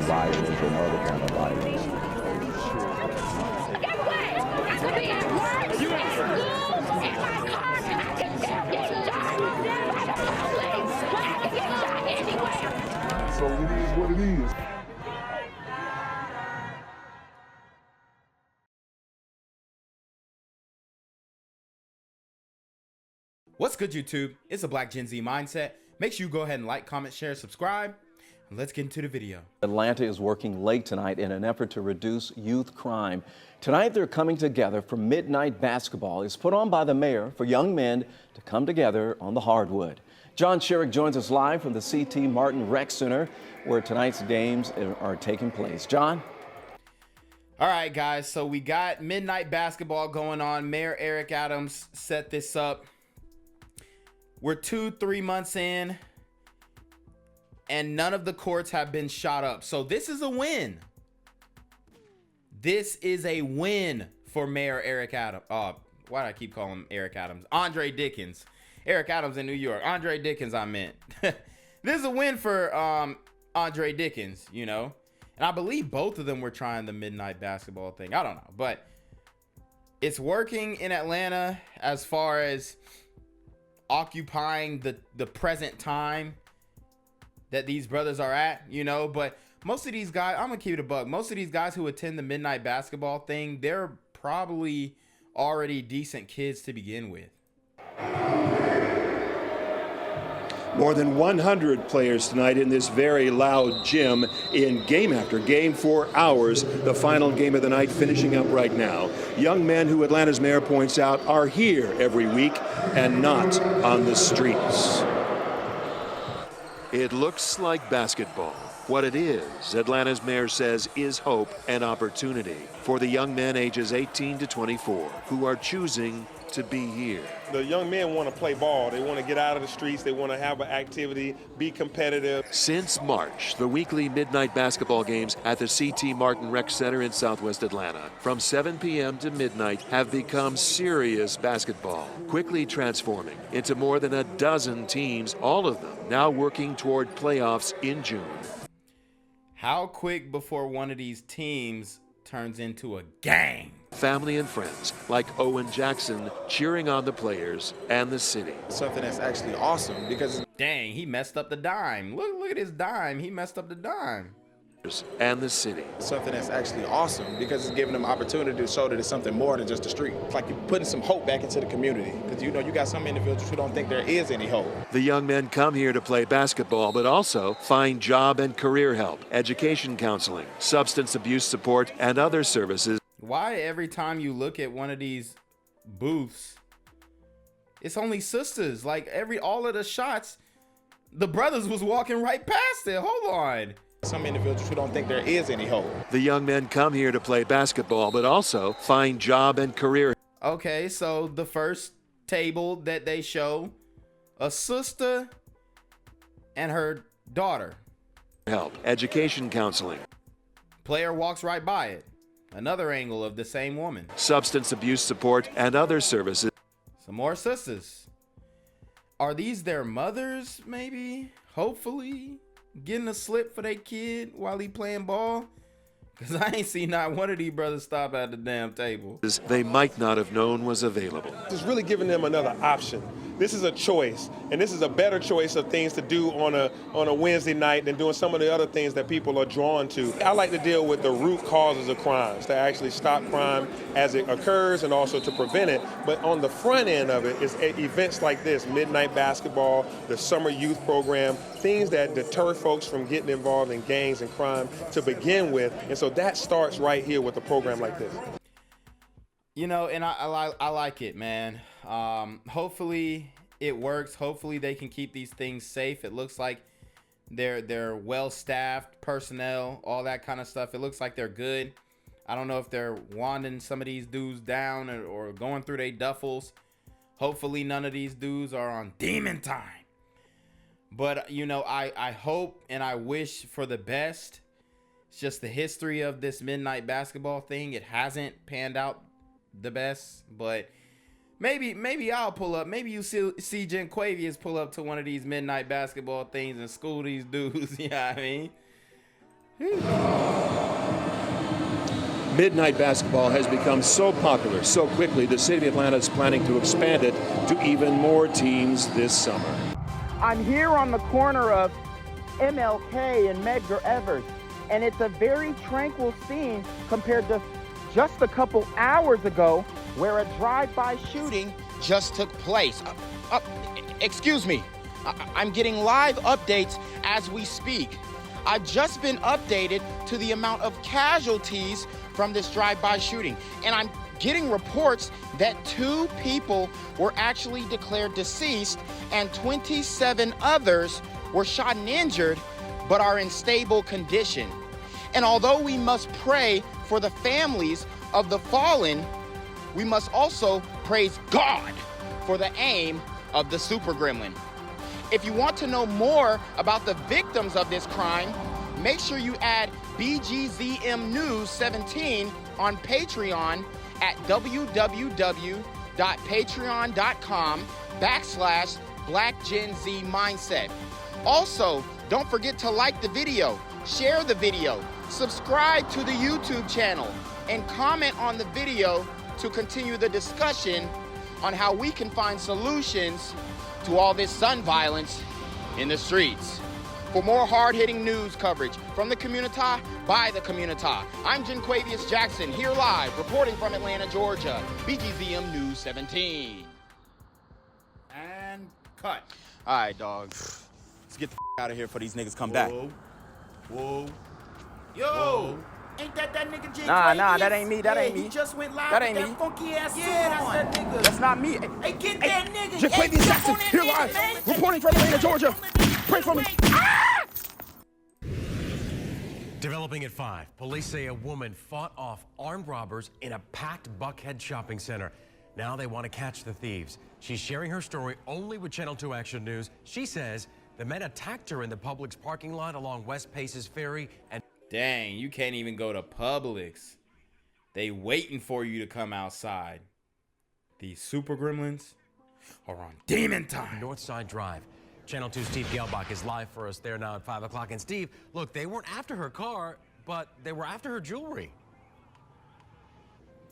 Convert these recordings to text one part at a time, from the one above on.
violence or no other kind of violence. Get away! I could be at work, at school, in my car, I can still get shot by the police, but I can get shot anywhere. So it is what it is. What's good, YouTube? It's a Black Gen Z Mindset. Make sure you go ahead and like, comment, share, subscribe, and let's get into the video. Atlanta is working late tonight in an effort to reduce youth crime. Tonight, they're coming together for midnight basketball. It's put on by the mayor for young men to come together on the hardwood. John Sherrick joins us live from the C.T. Martin Rec Center, where tonight's games are taking place. John? All right, guys, so we got midnight basketball going on. Mayor Eric Adams set this up. We're 2-3 months in, and none of the courts have been shot up. So this is a win. This is a win for Mayor Eric Adams. Why do I keep calling him Eric Adams? Andre Dickens. Eric Adams in New York. Andre Dickens, I meant. This is a win for Andre Dickens, you know. And I believe both of them were trying the midnight basketball thing. I don't know. But it's working in Atlanta as far as occupying the present time that these brothers are at, you know. But most of these guys, I'm gonna keep it a buck, most of these guys who attend the midnight basketball thing, they're probably already decent kids to begin with. More than 100 players tonight in this very loud gym in game after game for hours. The final game of the night finishing up right now. Young men who Atlanta's mayor points out are here every week and not on the streets. It looks like basketball. What it is, Atlanta's mayor says, is hope and opportunity for the young men ages 18 to 24 who are choosing to be here. The young men want to play ball. They want to get out of the streets. They want to have an activity, be competitive. Since March, the weekly midnight basketball games at the C.T. Martin Rec Center in Southwest Atlanta from 7 p.m. to midnight have become serious basketball, quickly transforming into more than a dozen teams, all of them now working toward playoffs in June. How quick before one of these teams turns into a gang? Family and friends like Owen Jackson cheering on the players and the city. Something that's actually awesome because dang, he messed up the dime. Look at his dime. He messed up the dime. And the city. Something that's actually awesome because it's giving them opportunity to show that it's something more than just a street. It's like you're putting some hope back into the community because you know you got some individuals who don't think there is any hope. The young men come here to play basketball but also find job and career help, education counseling, substance abuse support, and other services. Why every time you look at one of these booths, it's only sisters? Like all of the shots, the brothers was walking right past it. Hold on. Some individuals who don't think there is any hope. The young men come here to play basketball but also find job and career. Okay, so the first table that they show, a sister and her daughter. Help, education counseling. Player walks right by it. Another angle of the same woman. Substance abuse support and other services. Some more sisters. Are these their mothers, maybe? Hopefully. Getting a slip for their kid while he playing ball? Because I ain't seen not one of these brothers stop at the damn table. They might not have known was available. It's really giving them another option. This is a choice, and this is a better choice of things to do on a Wednesday night than doing some of the other things that people are drawn to. I like to deal with the root causes of crimes, to actually stop crime as it occurs and also to prevent it. But on the front end of it is events like this, midnight basketball, the summer youth program, things that deter folks from getting involved in gangs and crime to begin with. And so that starts right here with a program like this. You know, and I like it, man. Hopefully it works. Hopefully they can keep these things safe. It looks like they're well-staffed personnel, all that kind of stuff. It looks like they're good. I don't know if they're wanding some of these dudes down or going through their duffels. Hopefully none of these dudes are on demon time. But, you know, I hope and I wish for the best. It's just the history of this midnight basketball thing. It hasn't panned out the best, but maybe I'll pull up. Maybe you see Quavius pull up to one of these midnight basketball things and school these dudes. You know what I mean? Midnight basketball has become so popular so quickly, the city of Atlanta is planning to expand it to even more teams this summer. I'm here on the corner of MLK and Medgar Evers, and it's a very tranquil scene compared to just a couple hours ago where a drive-by shooting just took place. Excuse me, I'm getting live updates as we speak. I've just been updated to the amount of casualties from this drive-by shooting, and I'm getting reports that 2 people were actually declared deceased and 27 others were shot and injured but are in stable condition. And although we must pray for the families of the fallen, we must also praise God for the aim of the super gremlin. If you want to know more about the victims of this crime, make sure you add BGZM News 17 on Patreon at www.patreon.com/blackgenzmindset. Also, don't forget to like the video, share the video, subscribe to the YouTube channel, and comment on the video to continue the discussion on how we can find solutions to all this gun violence in the streets. For more hard-hitting news coverage from the community, by the community, I'm Jenquavius Jackson, here live, reporting from Atlanta, Georgia, BGZM News 17. And cut. All right, dog. Let's get the out of here before these niggas come back. Whoa. Yo! Whoa. Ain't that nigga J? Nah, that ain't me. That ain't me. He just went live That with ain't that me. funky ass suit That's on. that nigga. That's not me. Hey, get that nigga. Jenquavius Hey, Jackson, jump on that here nigga, live, man. reporting from Atlanta, Georgia. Pray for me. Developing at 5, police say a woman fought off armed robbers in a packed Buckhead shopping center. Now they want to catch the thieves. She's sharing her story only with Channel 2 Action News. She says the men attacked her in the Publix parking lot along West Paces Ferry and... Dang, you can't even go to Publix. They waiting for you to come outside. These super gremlins are on demon time. Northside Drive. Channel 2's Steve Gelbach is live for us there now at 5 o'clock. And Steve, look, they weren't after her car, but they were after her jewelry.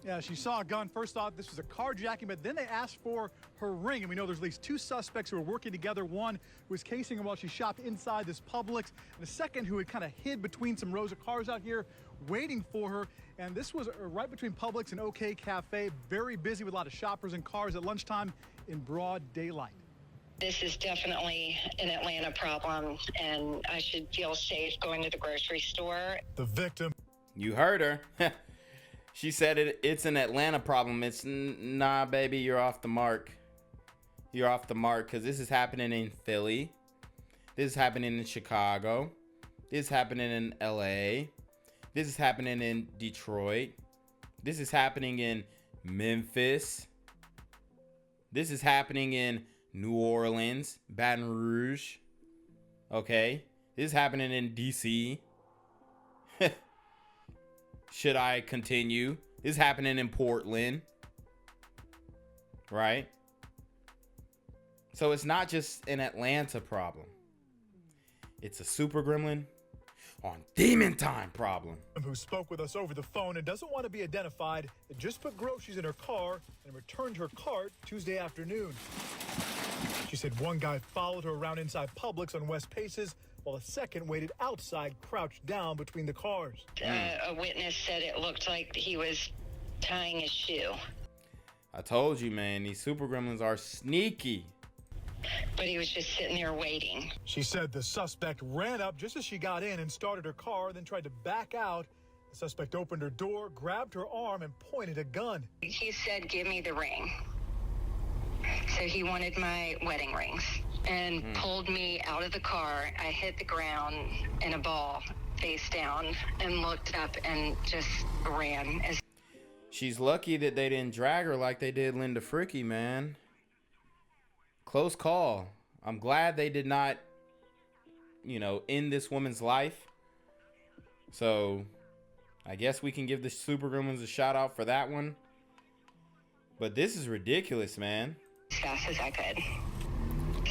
Yeah, she saw a gun. First thought this was a carjacking, but then they asked for her ring. And we know there's at least 2 suspects who were working together. One who was casing her while she shopped inside this Publix, and the second who had kind of hid between some rows of cars out here waiting for her. And this was right between Publix and OK Cafe, very busy with a lot of shoppers and cars at lunchtime in broad daylight. This is definitely an Atlanta problem, and I should feel safe going to the grocery store. The victim. You heard her. She said it's an Atlanta problem. It's nah, baby, you're off the mark. You're off the mark, because this is happening in Philly. This is happening in Chicago. This is happening in LA. This is happening in Detroit. This is happening in Memphis. This is happening in New Orleans, Baton Rouge. Okay. This is happening in DC. Should I continue? This is happening in Portland. Right? So it's not just an Atlanta problem. It's a super gremlin on demon time problem. Who spoke with us over the phone and doesn't want to be identified, and just put groceries in her car and returned her cart Tuesday afternoon. She said one guy followed her around inside Publix on West Paces, while a second waited outside, crouched down between the cars. A witness said it looked like he was tying his shoe. I told you, man, these super gremlins are sneaky. But he was just sitting there waiting. She said the suspect ran up just as she got in and started her car, then tried to back out. The suspect opened her door, grabbed her arm, and pointed a gun. He said, "Give me the ring." So he wanted my wedding rings and pulled me out of the car. I hit the ground in a ball, face down, and looked up and just ran. She's lucky that they didn't drag her like they did Linda Fricky, man. Close call. I'm glad they did not, end this woman's life. So I guess we can give the super gremlins a shout out for that one. But this is ridiculous, man. As fast as I could.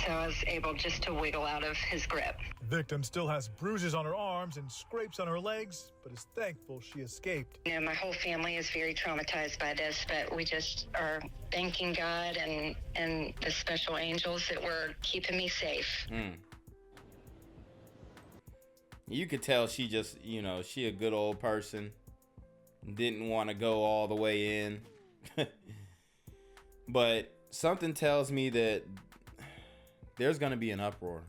so I was able just to wiggle out of his grip. Victim still has bruises on her arms and scrapes on her legs, but is thankful she escaped. You know, my whole family is very traumatized by this, but we just are thanking God and the special angels that were keeping me safe. You could tell she just, you know, she a good old person. Didn't want to go all the way in. But something tells me that there's going to be an uproar.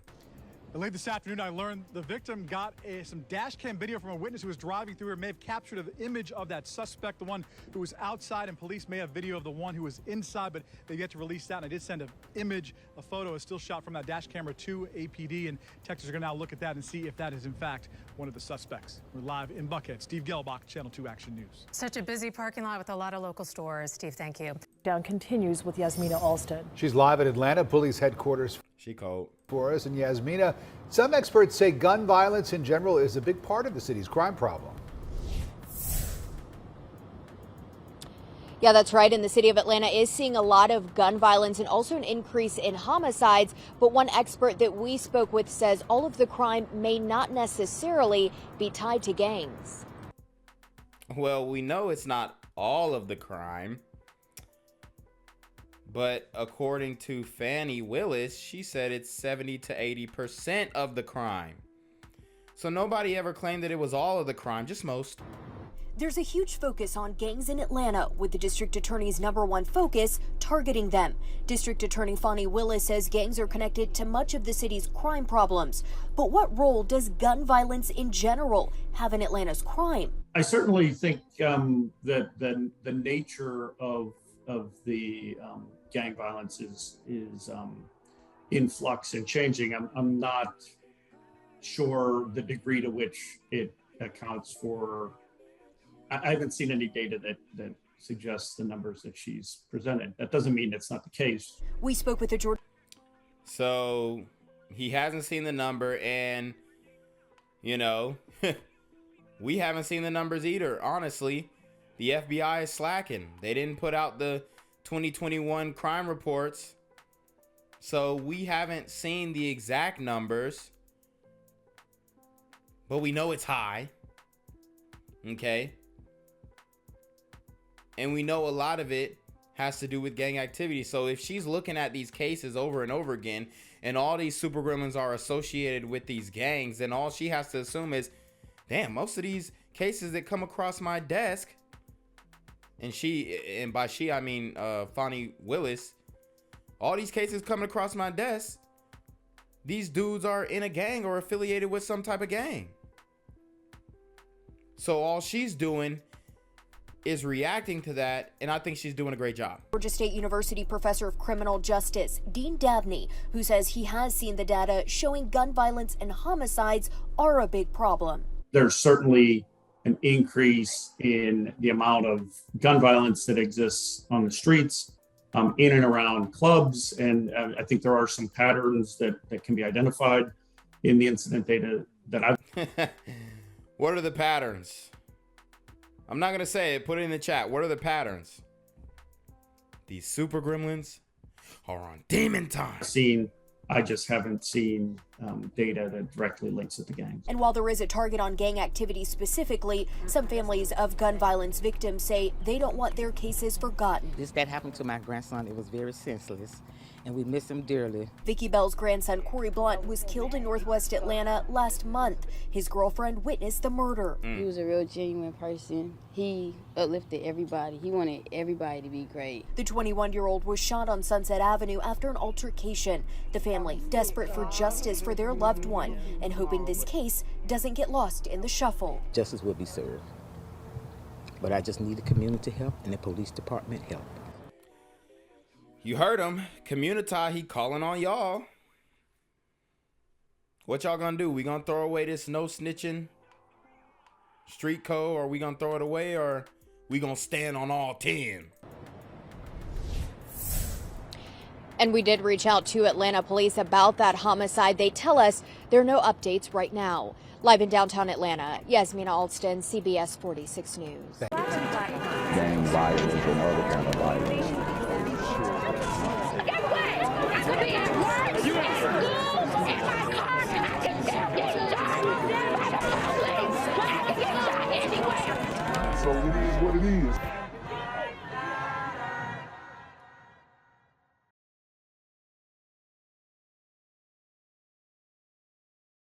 And late this afternoon, I learned the victim got some dash cam video from a witness who was driving through her, may have captured an image of that suspect, the one who was outside, and police may have video of the one who was inside, but they've yet to release that. And I did send an image, a photo is still shot from that dash camera to APD, and Texans are going to now look at that and see if that is in fact one of the suspects. We're live in Buckhead. Steve Gelbach, Channel 2 Action News. Such a busy parking lot with a lot of local stores. Steve, thank you. Down continues with Yasmina Alston. She's live at Atlanta Police Headquarters. She cold. For us. And Yasmina, some experts say gun violence in general is a big part of the city's crime problem. Yeah, that's right. And the city of Atlanta is seeing a lot of gun violence and also an increase in homicides. But one expert that we spoke with says all of the crime may not necessarily be tied to gangs. Well, we know it's not all of the crime. But according to Fannie Willis, she said it's 70 to 80% of the crime. So nobody ever claimed that it was all of the crime, just most. There's a huge focus on gangs in Atlanta, with the district attorney's #1 focus targeting them. District Attorney Fannie Willis says gangs are connected to much of the city's crime problems. But what role does gun violence in general have in Atlanta's crime? I certainly think that the nature of the gang violence is in flux and changing. I'm not sure the degree to which it accounts for. I haven't seen any data that suggests the numbers that she's presented. That doesn't mean it's not the case. We spoke with a Georgia. So he hasn't seen the number, and you know, we haven't seen the numbers either. Honestly, the FBI is slacking. They didn't put out the 2021 crime reports, so we haven't seen the exact numbers, but we know it's high. Okay. And we know a lot of it has to do with gang activity. So if she's looking at these cases over and over again, and all these super gremlins are associated with these gangs, then all she has to assume is, damn, most of these cases that come across my desk, and by she I mean Fannie Willis, all these cases coming across my desk, these dudes are in a gang or affiliated with some type of gang. So all she's doing is reacting to that, and I think she's doing a great job. Georgia State University professor of criminal justice, Dean Dabney, who says he has seen the data showing gun violence and homicides are a big problem. There's certainly an increase in the amount of gun violence that exists on the streets, in and around clubs, and I think there are some patterns that can be identified in the incident data that I've. What are the patterns? I'm not going to say it. Put it in the chat. What are the patterns? These super gremlins are on demon time. I just haven't seen data that directly links it to gangs. And while there is a target on gang activity specifically, some families of gun violence victims say they don't want their cases forgotten. That happened to my grandson. It was very senseless, and we miss him dearly. Vicki Bell's grandson, Corey Blunt, was killed in Northwest Atlanta last month. His girlfriend witnessed the murder. He was a real genuine person. He uplifted everybody. He wanted everybody to be great. The 21-year-old was shot on Sunset Avenue after an altercation. The family desperate for justice for their loved one and hoping this case doesn't get lost in the shuffle. Justice will be served. But I just need the community help and the police department help. You heard him. Community, he calling on y'all. What y'all gonna do? We gonna throw away this no snitching street code, or we gonna throw it away, or we gonna stand on all 10? And we did reach out to Atlanta police about that homicide. They tell us there are no updates right now. Live in downtown Atlanta, Yasmina Alston, CBS 46 News. Gang violence and other kind of violence. Guess what? I could be at work. so it is what it is.